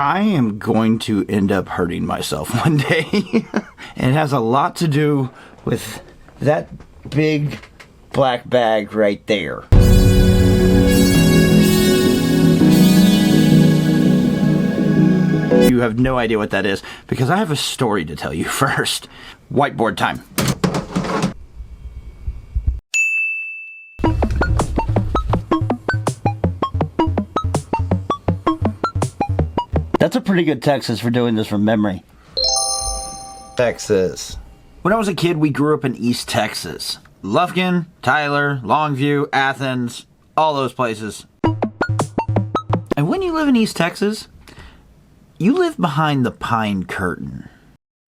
I am going to end up hurting myself one day. And it has a lot to do with that big black bag right there. You have no idea what that is, because I have a story to tell you first. Whiteboard time. That's a pretty good Texas for doing this from memory. Texas. When I was a kid, we grew up in East Texas. Lufkin, Tyler, Longview, Athens, all those places. And when you live in East Texas, you live behind the Pine Curtain.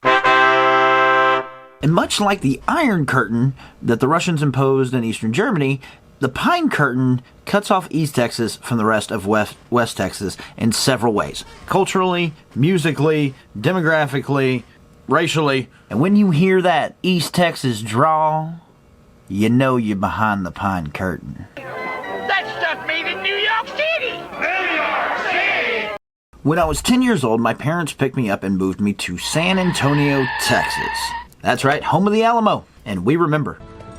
And much like the Iron Curtain that the Russians imposed in Eastern Germany, the Pine Curtain cuts off East Texas from the rest of West Texas in several ways. Culturally, musically, demographically, racially. And when you hear that East Texas drawl, you know you're behind the Pine Curtain. That stuff made in New York City! New York City! When I was 10 years old, my parents picked me up and moved me to San Antonio, Texas. That's right, home of the Alamo. And we remember.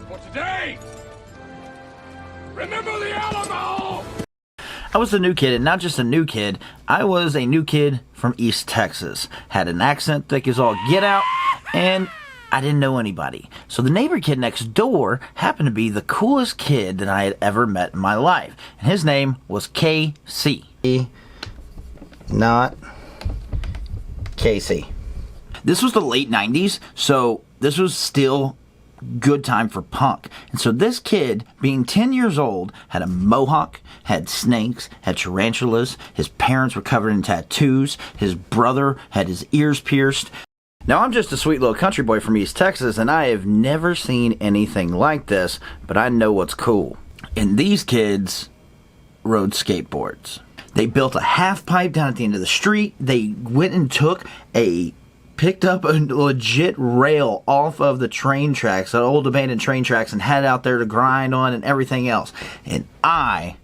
For today, remember the Alamo! I was a new kid, and not just a new kid, I was a new kid from East Texas. Had an accent thick as all get out, and I didn't know anybody. So the neighbor kid next door happened to be the coolest kid that I had ever met in my life. And his name was KC. Not Casey. This was the late 90s, so this was still good time for punk. And so this kid, being 10 years old, had a mohawk, had snakes, had tarantulas, his parents were covered in tattoos, his brother had his ears pierced. Now, I'm just a sweet little country boy from East Texas, and I have never seen anything like this, but I know what's cool. And these kids rode skateboards. They built a half pipe down at the end of the street. They went and picked up a legit rail off of the train tracks, the old abandoned train tracks, and had it out there to grind on and everything else. And I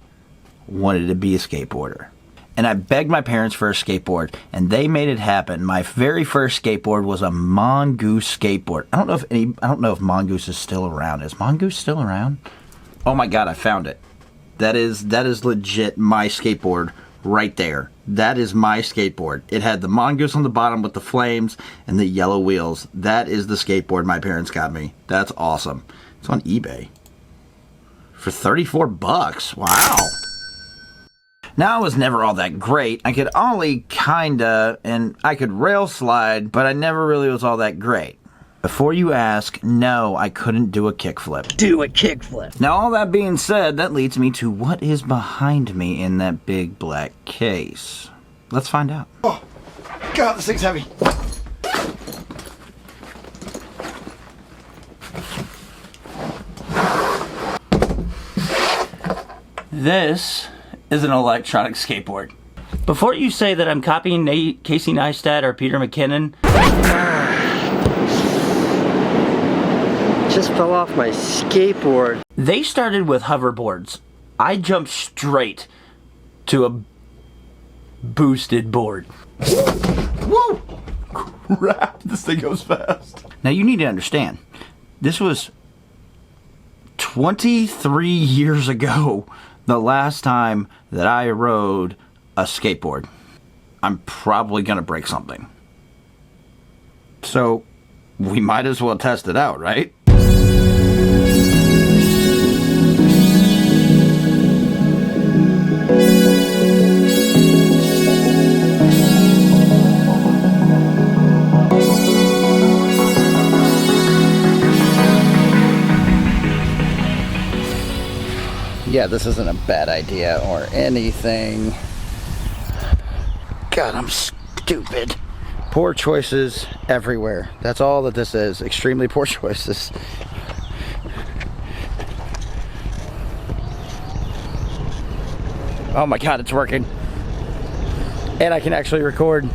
wanted to be a skateboarder. And I begged my parents for a skateboard, and they made it happen. My very first skateboard was a Mongoose skateboard. I don't know if Mongoose is still around. Is Mongoose still around? Oh my God, I found it. That is legit my skateboard right there. That is my skateboard. It had the Mongoose on the bottom with the flames and the yellow wheels. That is the skateboard my parents got me. That's awesome. It's on eBay for $34. Wow. Now, I was never all that great. I could ollie kinda, and I could rail slide, but I never really was all that great. Before you ask, no, I couldn't do a kickflip. Do a kickflip. Now, all that being said, that leads me to what is behind me in that big black case. Let's find out. Oh, God, this thing's heavy. This is an electronic skateboard. Before you say that I'm copying Casey Neistat or Peter McKinnon, just fell off my skateboard. they started with hoverboards. I jumped straight to a boosted board. Whoa! Crap, this thing goes fast. Now, you need to understand, this was 23 years ago, the last time that I rode a skateboard. I'm probably gonna break something. So, we might as well test it out, right? Yeah, this isn't a bad idea or anything. God, I'm stupid. Poor choices everywhere. That's all that this is. Extremely poor choices. Oh my God, it's working. And I can actually record.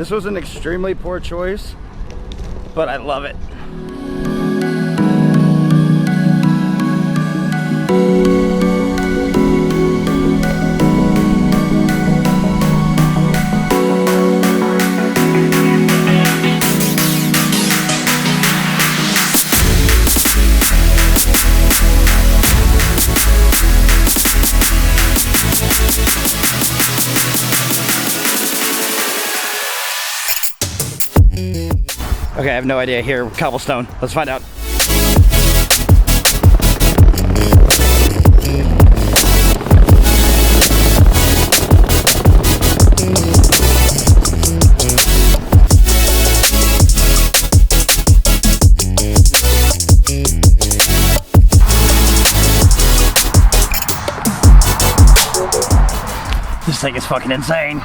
This was an extremely poor choice, but I love it. Okay, I have no idea here. Cobblestone. Let's find out. This thing is fucking insane.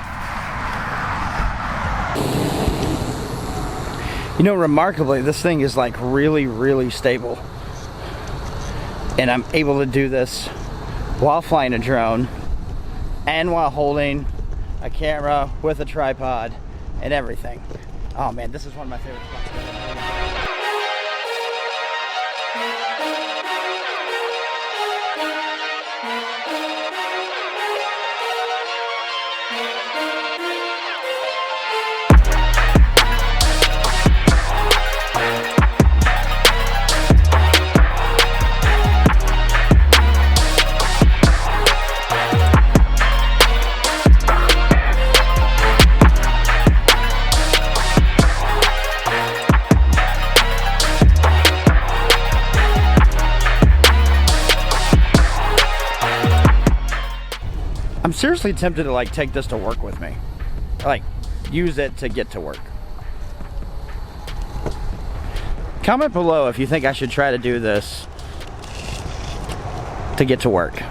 You know, remarkably, this thing is like really, really stable. And I'm able to do this while flying a drone and while holding a camera with a tripod and everything. Oh man, this is one of my favorite spots. I'm seriously tempted to like take this to work with me. Like, use it to get to work. Comment below if you think I should try to do this to get to work.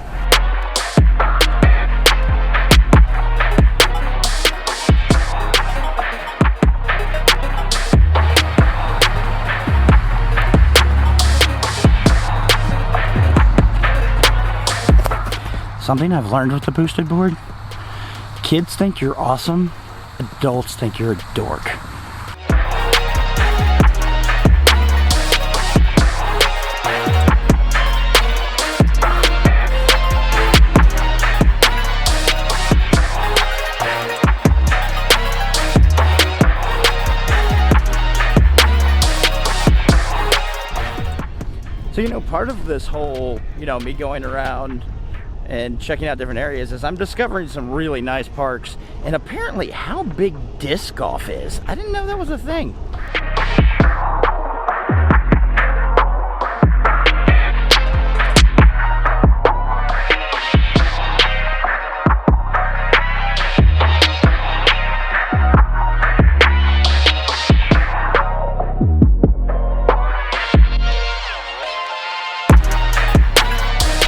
Something I've learned with the boosted board: kids think you're awesome, adults think you're a dork. So, you know, part of this whole, you know, me going around and checking out different areas is I'm discovering some really nice parks, and apparently how big disc golf is. I didn't know that was a thing.